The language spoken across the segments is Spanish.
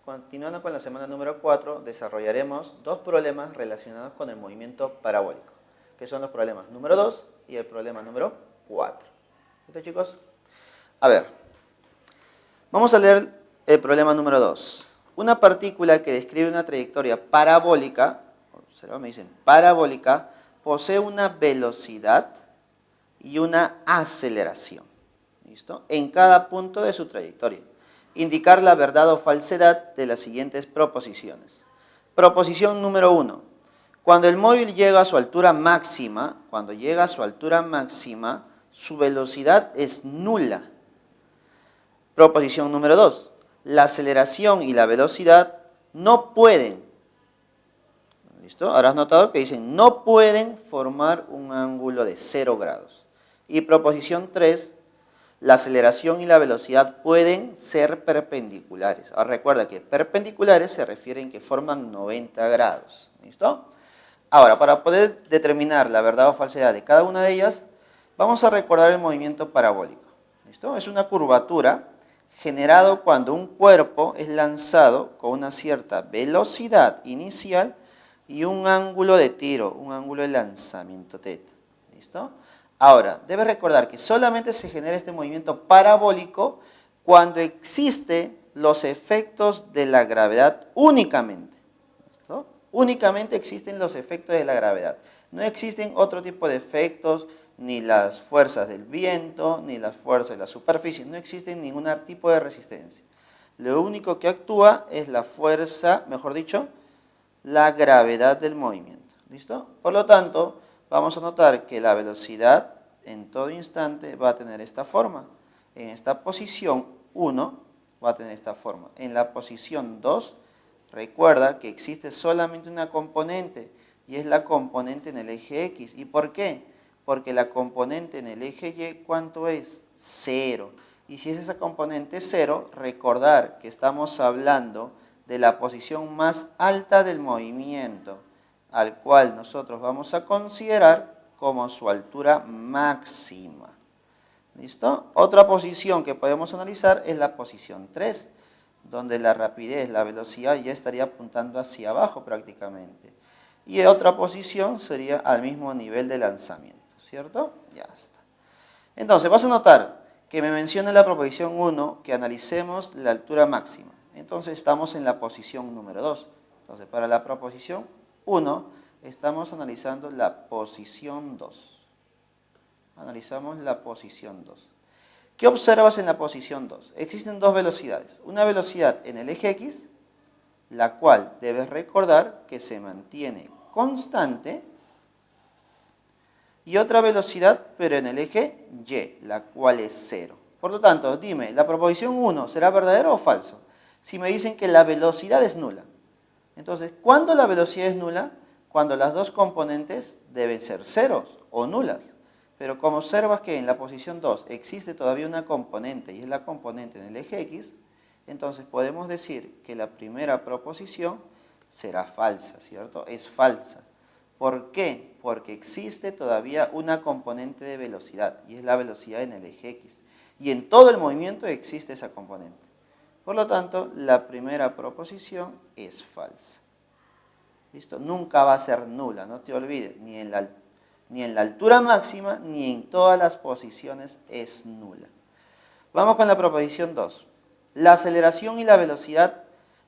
continuando con la semana número 4, desarrollaremos dos problemas relacionados con el movimiento parabólico, que son los problemas número 2 y el problema número 4. ¿Listo, chicos? A ver, vamos a leer el problema número 2. Una partícula que describe una trayectoria parabólica, observa, me dicen parabólica, posee una velocidad y una aceleración, ¿listo?, en cada punto de su trayectoria. Indicar la verdad o falsedad de las siguientes proposiciones. Proposición número 1. Cuando el móvil llega a su altura máxima, su velocidad es nula. Proposición número 2. La aceleración y la velocidad no pueden, ¿listo? Ahora has notado que dicen no pueden formar un ángulo de 0 grados. Y proposición 3. La aceleración y la velocidad pueden ser perpendiculares. Ahora recuerda que perpendiculares se refieren que forman 90 grados. ¿Listo? Ahora, para poder determinar la verdad o falsedad de cada una de ellas, vamos a recordar el movimiento parabólico. ¿Listo? Es una curvatura generado cuando un cuerpo es lanzado con una cierta velocidad inicial y un ángulo de tiro, un ángulo de lanzamiento θ. ¿Listo? Ahora, debes recordar que solamente se genera este movimiento parabólico cuando existen los efectos de la gravedad únicamente. ¿Listo? Únicamente existen los efectos de la gravedad. No existen otro tipo de efectos, ni las fuerzas del viento, ni las fuerzas de la superficie. No existen ningún tipo de resistencia. Lo único que actúa es la fuerza, mejor dicho, la gravedad del movimiento. ¿Listo? Por lo tanto, vamos a notar que la velocidad en todo instante va a tener esta forma. En esta posición 1 va a tener esta forma. En la posición 2, recuerda que existe solamente una componente y es la componente en el eje X. ¿Y por qué? Porque la componente en el eje Y, ¿cuánto es? 0. Y si es esa componente 0, recordar que estamos hablando de la posición más alta del movimiento, al cual nosotros vamos a considerar como su altura máxima. ¿Listo? Otra posición que podemos analizar es la posición 3, donde la rapidez, la velocidad ya estaría apuntando hacia abajo prácticamente. Y otra posición sería al mismo nivel de lanzamiento, ¿cierto? Ya está. Entonces, vas a notar que me menciona la proposición 1 que analicemos la altura máxima. Entonces, estamos en la posición número 2. Entonces, para la proposición 1, estamos analizando la posición 2. Analizamos la posición 2. ¿Qué observas en la posición 2? Existen dos velocidades. Una velocidad en el eje X, la cual debes recordar que se mantiene constante, y otra velocidad, pero en el eje Y, la cual es 0. Por lo tanto, dime, ¿la proposición 1 será verdadero o falso? Si me dicen que la velocidad es nula. Entonces, ¿cuándo la velocidad es nula? Cuando las dos componentes deben ser ceros o nulas. Pero como observas que en la posición 2 existe todavía una componente y es la componente en el eje X, entonces podemos decir que la primera proposición será falsa, ¿cierto? Es falsa. ¿Por qué? Porque existe todavía una componente de velocidad y es la velocidad en el eje X. Y en todo el movimiento existe esa componente. Por lo tanto, la primera proposición es falsa. ¿Listo? Nunca va a ser nula, no te olvides, ni en la altura máxima ni en todas las posiciones es nula. Vamos con la proposición 2. La aceleración y la velocidad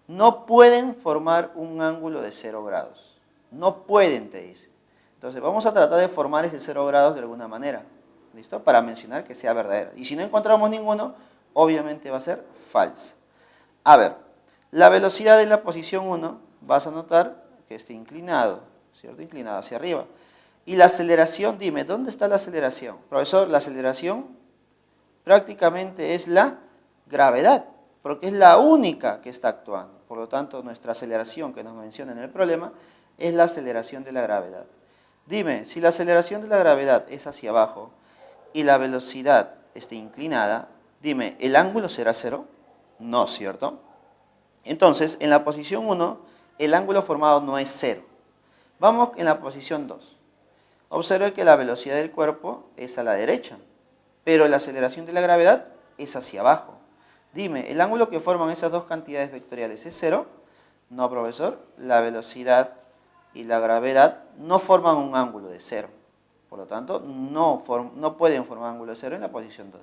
no pueden formar un ángulo de 0 grados. No pueden, te dice. Entonces vamos a tratar de formar ese 0 grados de alguna manera. ¿Listo? Para mencionar que sea verdadero. Y si no encontramos ninguno, obviamente va a ser falsa. A ver, la velocidad en la posición 1, vas a notar que está inclinado, ¿cierto? Inclinado hacia arriba. Y la aceleración, dime, ¿dónde está la aceleración? Profesor, la aceleración prácticamente es la gravedad, porque es la única que está actuando. Por lo tanto, nuestra aceleración que nos menciona en el problema es la aceleración de la gravedad. Dime, si la aceleración de la gravedad es hacia abajo y la velocidad está inclinada, dime, ¿el ángulo será 0? No, ¿cierto? Entonces, en la posición 1, el ángulo formado no es 0. Vamos en la posición 2. Observe que la velocidad del cuerpo es a la derecha, pero la aceleración de la gravedad es hacia abajo. Dime, ¿el ángulo que forman esas dos cantidades vectoriales es 0? No, profesor. La velocidad y la gravedad no forman un ángulo de 0. Por lo tanto, no pueden formar ángulo de 0 en la posición 2.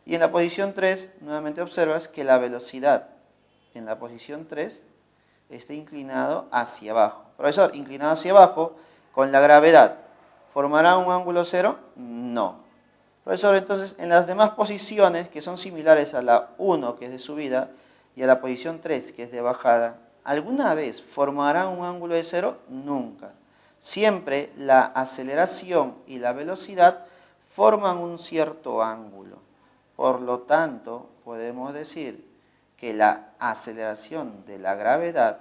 Y en la posición 3, nuevamente observas que la velocidad en la posición 3 está inclinado hacia abajo. Profesor, inclinado hacia abajo, con la gravedad, ¿formará un ángulo 0? No. Profesor, entonces, en las demás posiciones, que son similares a la 1, que es de subida, y a la posición 3, que es de bajada, ¿alguna vez formará un ángulo de 0? Nunca. Siempre la aceleración y la velocidad forman un cierto ángulo. Por lo tanto, podemos decir que la aceleración de la gravedad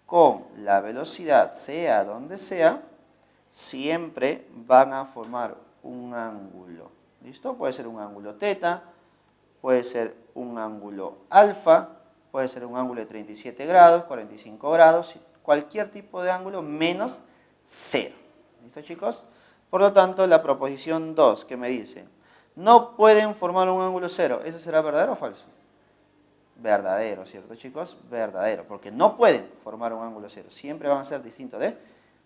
con la velocidad, sea donde sea, siempre van a formar un ángulo. ¿Listo? Puede ser un ángulo teta, puede ser un ángulo alfa, puede ser un ángulo de 37 grados, 45 grados, cualquier tipo de ángulo menos 0. ¿Listo, chicos? Por lo tanto, la proposición 2 que me dice, no pueden formar un ángulo 0, ¿eso será verdadero o falso? Verdadero, ¿cierto, chicos? Verdadero, porque no pueden formar un ángulo 0, siempre van a ser distintos de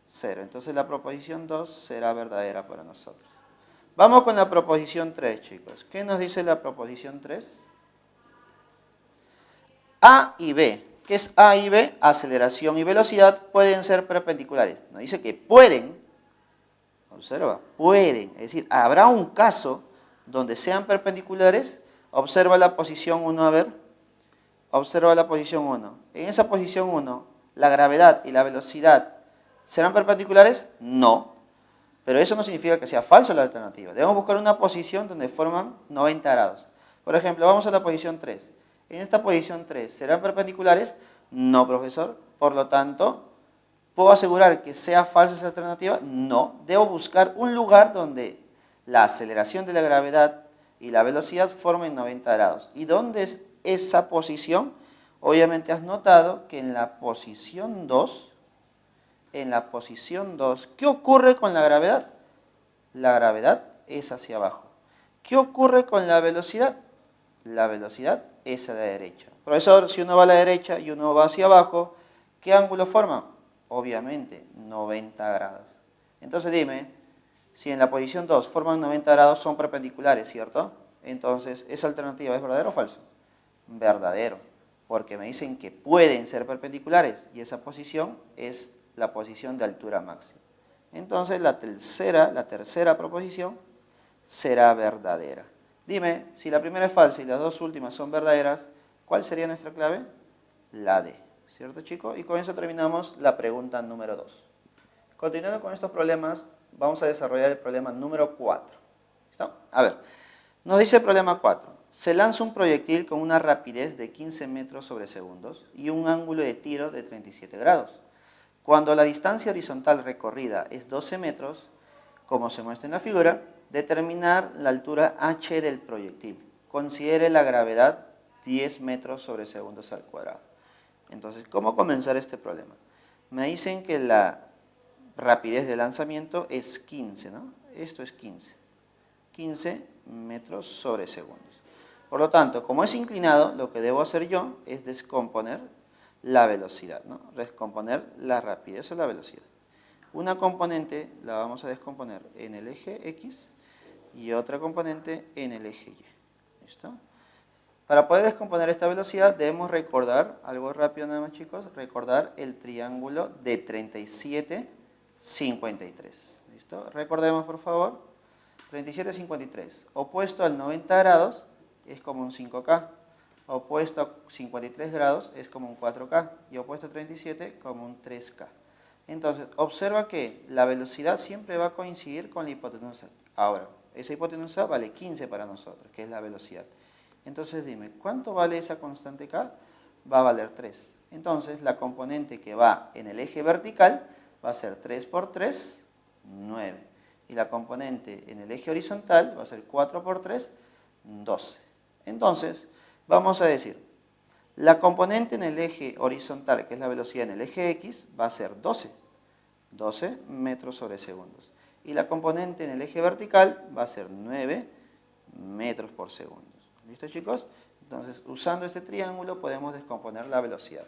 0. Entonces la proposición 2 será verdadera para nosotros. Vamos con la proposición 3, chicos. ¿Qué nos dice la proposición 3? A y B. ¿Qué es A y B? Aceleración y velocidad pueden ser perpendiculares. Nos dice que pueden, observa, pueden. Es decir, habrá un caso donde sean perpendiculares. Observa la posición 1, a ver. Observa la posición 1. En esa posición 1, ¿la gravedad y la velocidad serán perpendiculares? No. Pero eso no significa que sea falso la alternativa. Debemos buscar una posición donde forman 90 grados. Por ejemplo, vamos a la posición 3. En esta posición 3, ¿serán perpendiculares? No, profesor. Por lo tanto, ¿puedo asegurar que sea falsa esa alternativa? No. Debo buscar un lugar donde la aceleración de la gravedad y la velocidad formen 90 grados. ¿Y dónde es esa posición? Obviamente has notado que en la posición 2, ¿qué ocurre con la gravedad? La gravedad es hacia abajo. ¿Qué ocurre con la velocidad? La velocidad es a la derecha. Profesor, si uno va a la derecha y uno va hacia abajo, ¿qué ángulo forma? Obviamente, 90 grados. Entonces dime, si en la posición 2 forman 90 grados, son perpendiculares, ¿cierto? Entonces, ¿esa alternativa es verdadero o falso? Verdadero, porque me dicen que pueden ser perpendiculares y esa posición es la posición de altura máxima. Entonces la tercera proposición será verdadera. Dime, si la primera es falsa y las dos últimas son verdaderas, ¿cuál sería nuestra clave? La D, ¿cierto, chicos? Y con eso terminamos la pregunta número 2. Continuando con estos problemas, vamos a desarrollar el problema número 4. ¿Listo? A ver, nos dice el problema 4. Se lanza un proyectil con una rapidez de 15 metros sobre segundos y un ángulo de tiro de 37 grados. Cuando la distancia horizontal recorrida es 12 metros, como se muestra en la figura, determinar la altura h del proyectil. Considere la gravedad 10 metros sobre segundos al cuadrado. Entonces, ¿cómo comenzar este problema? Me dicen que la rapidez de lanzamiento es 15, ¿no? Esto es 15. 15 metros sobre segundos. Por lo tanto, como es inclinado, lo que debo hacer yo es descomponer la velocidad, ¿no? Descomponer la rapidez o la velocidad. Una componente la vamos a descomponer en el eje X y otra componente en el eje Y. ¿Listo? Para poder descomponer esta velocidad debemos recordar, algo rápido nada más, chicos, recordar el triángulo de 37, 53. ¿Listo? Recordemos, por favor, 37, 53. Opuesto al 90 grados es como un 5K. Opuesto a 53 grados es como un 4K y opuesto a 37 como un 3K. Entonces, observa que la velocidad siempre va a coincidir con la hipotenusa. Ahora, esa hipotenusa vale 15 para nosotros, que es la velocidad. Entonces dime, ¿cuánto vale esa constante K? Va a valer 3. Entonces, la componente que va en el eje vertical va a ser 3 por 3, 9. Y la componente en el eje horizontal va a ser 4 por 3, 12. Entonces, vamos a decir, la componente en el eje horizontal, que es la velocidad en el eje X, va a ser 12 metros sobre segundos. Y la componente en el eje vertical va a ser 9 metros por segundo. ¿Listo, chicos? Entonces, usando este triángulo podemos descomponer la velocidad.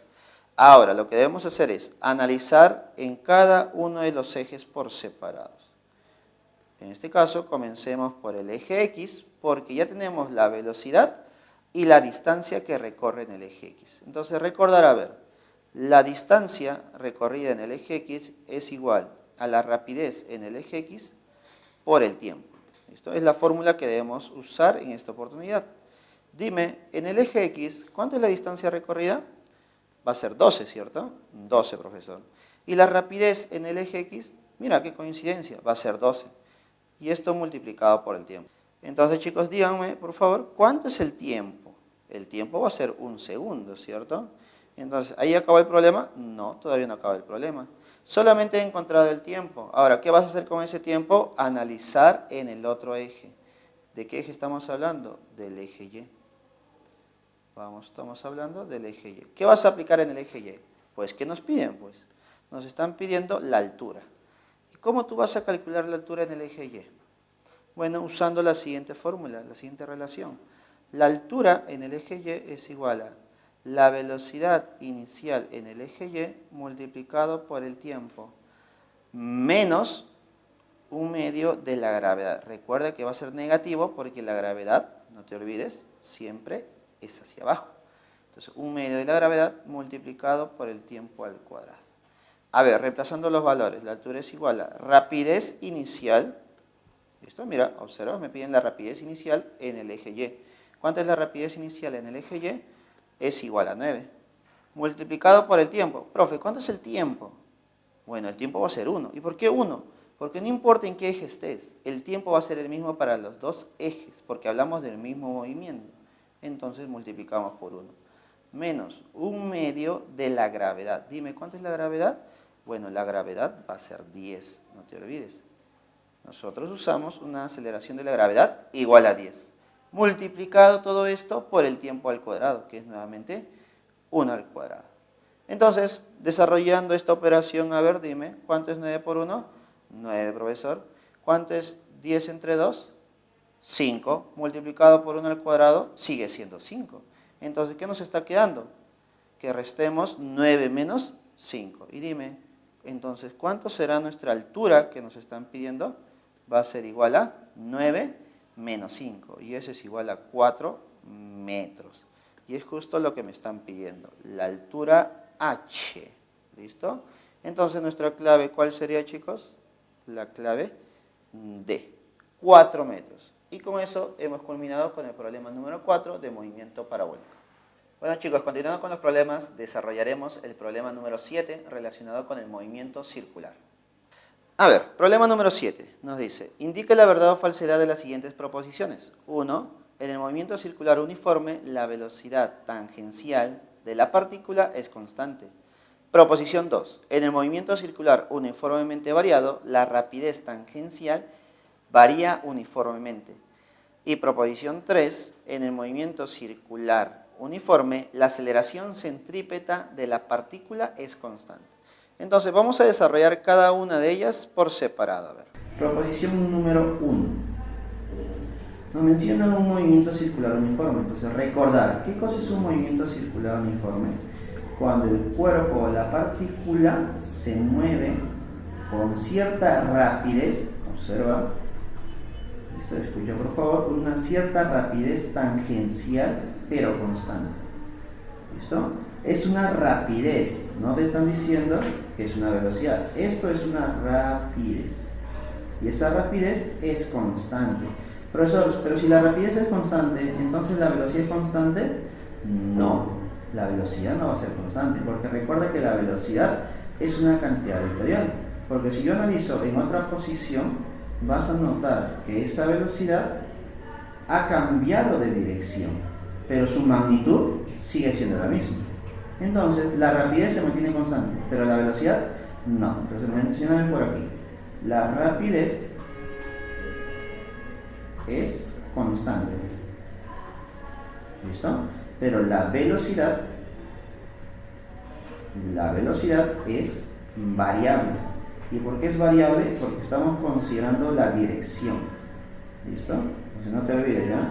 Ahora, lo que debemos hacer es analizar en cada uno de los ejes por separados. En este caso, comencemos por el eje X, porque ya tenemos la velocidad y la distancia que recorre en el eje X. Entonces, recordar, a ver, la distancia recorrida en el eje X es igual a la rapidez en el eje X por el tiempo. Esto es la fórmula que debemos usar en esta oportunidad. Dime, en el eje X, ¿cuánto es la distancia recorrida? Va a ser 12, ¿cierto? 12, profesor. Y la rapidez en el eje X, mira qué coincidencia, va a ser 12. Y esto multiplicado por el tiempo. Entonces, chicos, díganme, por favor, ¿cuánto es el tiempo? El tiempo va a ser 1 segundo, ¿cierto? Entonces, ¿ahí acabó el problema? No, todavía no acaba el problema. Solamente he encontrado el tiempo. Ahora, ¿qué vas a hacer con ese tiempo? Analizar en el otro eje. ¿De qué eje estamos hablando? Del eje Y. Estamos hablando del eje Y. ¿Qué vas a aplicar en el eje Y? Pues, ¿qué nos piden? Pues, nos están pidiendo la altura. ¿Y cómo tú vas a calcular la altura en el eje Y? Bueno, usando la siguiente fórmula, la siguiente relación. La altura en el eje Y es igual a la velocidad inicial en el eje Y multiplicado por el tiempo menos 1/2 de la gravedad. Recuerda que va a ser negativo porque la gravedad, no te olvides, siempre es hacia abajo. Entonces, 1/2 de la gravedad multiplicado por el tiempo al cuadrado. A ver, reemplazando los valores, la altura es igual a rapidez inicial. ¿Listo? Mira, observa, me piden la rapidez inicial en el eje Y. ¿Cuánto es la rapidez inicial en el eje Y? Es igual a 9. Multiplicado por el tiempo. Profe, ¿cuánto es el tiempo? Bueno, el tiempo va a ser 1. ¿Y por qué 1? Porque no importa en qué eje estés, el tiempo va a ser el mismo para los dos ejes, porque hablamos del mismo movimiento. Entonces multiplicamos por 1. Menos 1/2 de la gravedad. Dime, ¿cuánto es la gravedad? Bueno, la gravedad va a ser 10, no te olvides. Nosotros usamos una aceleración de la gravedad igual a 10. Multiplicado todo esto por el tiempo al cuadrado, que es nuevamente 1 al cuadrado. Entonces, desarrollando esta operación, a ver, dime, ¿cuánto es 9 por 1? 9, profesor. ¿Cuánto es 10 entre 2? 5. Multiplicado por 1 al cuadrado, sigue siendo 5. Entonces, ¿qué nos está quedando? Que restemos 9 menos 5. Y dime, entonces, ¿cuánto será nuestra altura que nos están pidiendo? Va a ser igual a 9 menos 5. Y eso es igual a 4 metros. Y es justo lo que me están pidiendo. La altura H. ¿Listo? Entonces, nuestra clave, ¿cuál sería, chicos? La clave D. 4 metros. Y con eso hemos culminado con el problema número 4 de movimiento parabólico. Bueno, chicos, continuando con los problemas, desarrollaremos el problema número 7 relacionado con el movimiento circular. A ver, problema número 7 nos dice, indica la verdad o falsedad de las siguientes proposiciones. 1. En el movimiento circular uniforme, la velocidad tangencial de la partícula es constante. Proposición 2. En el movimiento circular uniformemente variado, la rapidez tangencial varía uniformemente. Y proposición 3. En el movimiento circular uniforme, la aceleración centrípeta de la partícula es constante. Entonces, vamos a desarrollar cada una de ellas por separado. A ver. Proposición número 1. Nos menciona un movimiento circular uniforme. Entonces, recordar, ¿qué cosa es un movimiento circular uniforme? Cuando el cuerpo o la partícula se mueve con cierta rapidez, observa, esto escucha por favor, una cierta rapidez tangencial, pero constante. ¿Listo? Es una rapidez, no te están diciendo que es una velocidad, esto es una rapidez. Y esa rapidez es constante. Profesor, pero si la rapidez es constante, ¿entonces la velocidad es constante? No. La velocidad no va a ser constante, porque recuerda que la velocidad es una cantidad vectorial. Porque si yo analizo en otra posición, vas a notar que esa velocidad ha cambiado de dirección, pero su magnitud sigue siendo la misma. Entonces, la rapidez se mantiene constante, pero la velocidad no. Entonces, mencioname por aquí. La rapidez es constante. ¿Listo? Pero la velocidad es variable. ¿Y por qué es variable? Porque estamos considerando la dirección. ¿Listo? Entonces no te olvides, ¿ya?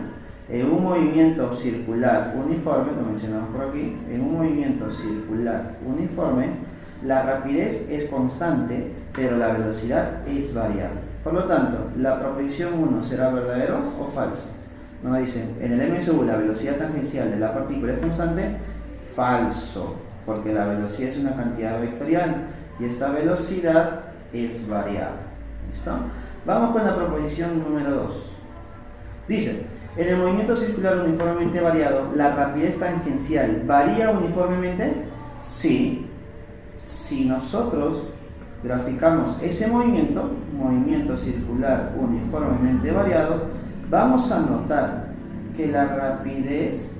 en un movimiento circular uniforme, lo mencionamos por aquí, en un movimiento circular uniforme, la rapidez es constante, pero la velocidad es variable. Por lo tanto, la proposición 1 será verdadero o falso. Nos dicen, en el MSU la velocidad tangencial de la partícula es constante, falso, porque la velocidad es una cantidad vectorial y esta velocidad es variable. ¿Listo? Vamos con la proposición número 2. Dice, en el movimiento circular uniformemente variado, ¿la rapidez tangencial varía uniformemente? Sí. Si nosotros graficamos ese movimiento circular uniformemente variado, vamos a notar que la rapidez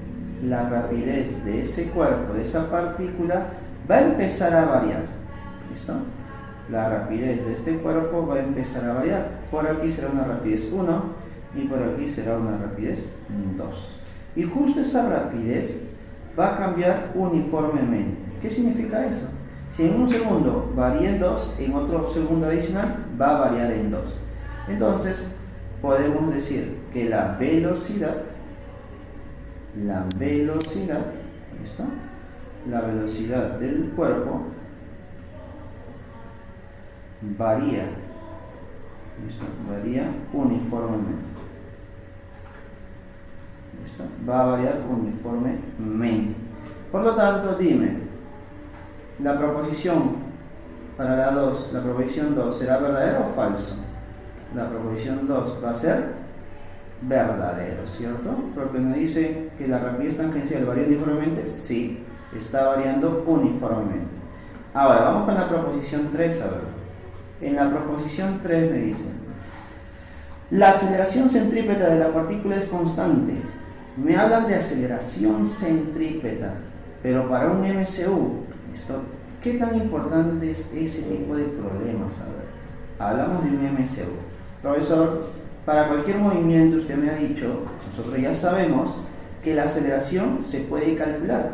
de ese cuerpo, de esa partícula, va a empezar a variar. ¿Listo? La rapidez de este cuerpo va a empezar a variar. Por aquí será una rapidez 1 y por aquí será una rapidez 2. Y justo esa rapidez va a cambiar uniformemente. ¿Qué significa eso? Si en un segundo varía en 2, en otro segundo adicional va a variar en 2. Entonces, podemos decir que la velocidad, ¿listo? La velocidad del cuerpo varía, ¿listo? Varía uniformemente. ¿Listo? Va a variar uniformemente. Por lo tanto, dime, la proposición para la 2, la proposición 2, ¿será verdadero o falso? La proposición 2 va a ser verdadero, ¿cierto? Porque nos dice que la rapidez tangencial varía uniformemente. Sí, está variando uniformemente. Ahora, vamos con la proposición 3, a ver. En la proposición 3 me dice, la aceleración centrípeta de la partícula es constante. Me hablan de aceleración centrípeta, pero para un MCU, ¿listo? ¿Qué tan importante es ese tipo de problemas? A ver, hablamos de un MCU. Profesor, para cualquier movimiento, usted me ha dicho, nosotros ya sabemos que la aceleración se puede calcular.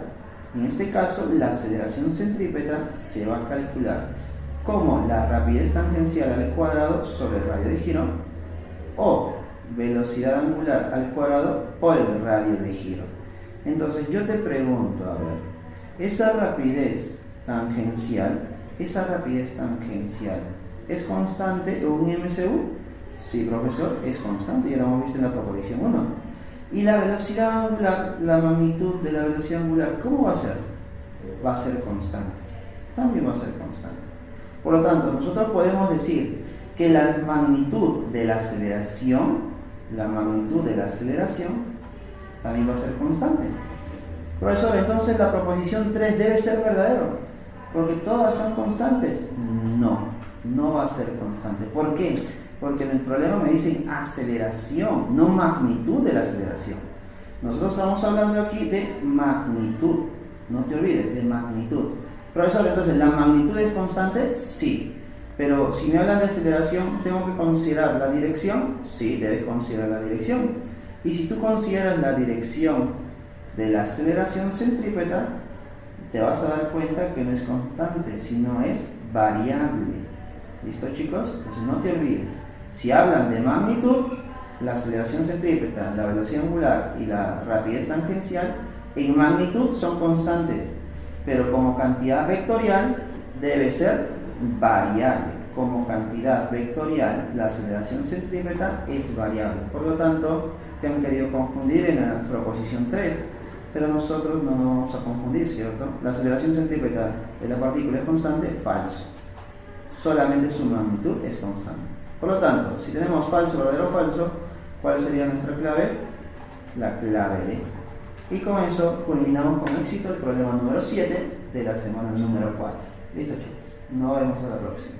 En este caso, la aceleración centrípeta se va a calcular como la rapidez tangencial al cuadrado sobre el radio de giro o velocidad angular al cuadrado por el radio de giro. Entonces yo te pregunto, a ver, esa rapidez tangencial ¿es constante en un MCU? Sí, profesor, es constante, ya lo hemos visto en la proposición 1. ¿Y la velocidad angular, la magnitud de la velocidad angular, cómo va a ser? Va a ser constante. También va a ser constante. Por lo tanto, nosotros podemos decir que la magnitud de la aceleración también va a ser constante. Profesor, entonces la proposición 3 debe ser verdadero, porque todas son constantes. No va a ser constante. ¿Por qué? Porque en el problema me dicen aceleración, no magnitud de la aceleración. Nosotros estamos hablando aquí de magnitud, no te olvides, de magnitud. Profesor, entonces, ¿la magnitud es constante? Sí. Pero si me hablan de aceleración, ¿tengo que considerar la dirección? Sí, debes considerar la dirección. Y si tú consideras la dirección de la aceleración centrípeta, te vas a dar cuenta que no es constante, sino es variable. ¿Listo, chicos? Entonces no te olvides. Si hablan de magnitud, la aceleración centrípeta, la velocidad angular y la rapidez tangencial, en magnitud son constantes, pero como cantidad vectorial debe ser variable. Como cantidad vectorial, la aceleración centrípeta es variable. Por lo tanto, te han querido confundir en la proposición 3, pero nosotros no nos vamos a confundir, ¿cierto? La aceleración centrípeta de la partícula es constante, falso. Solamente su magnitud es constante. Por lo tanto, si tenemos falso, verdadero o falso, ¿cuál sería nuestra clave? La clave D. Y con eso culminamos con éxito el problema número 7 de la semana número 4. Listo, chicos. Nos vemos a la próxima.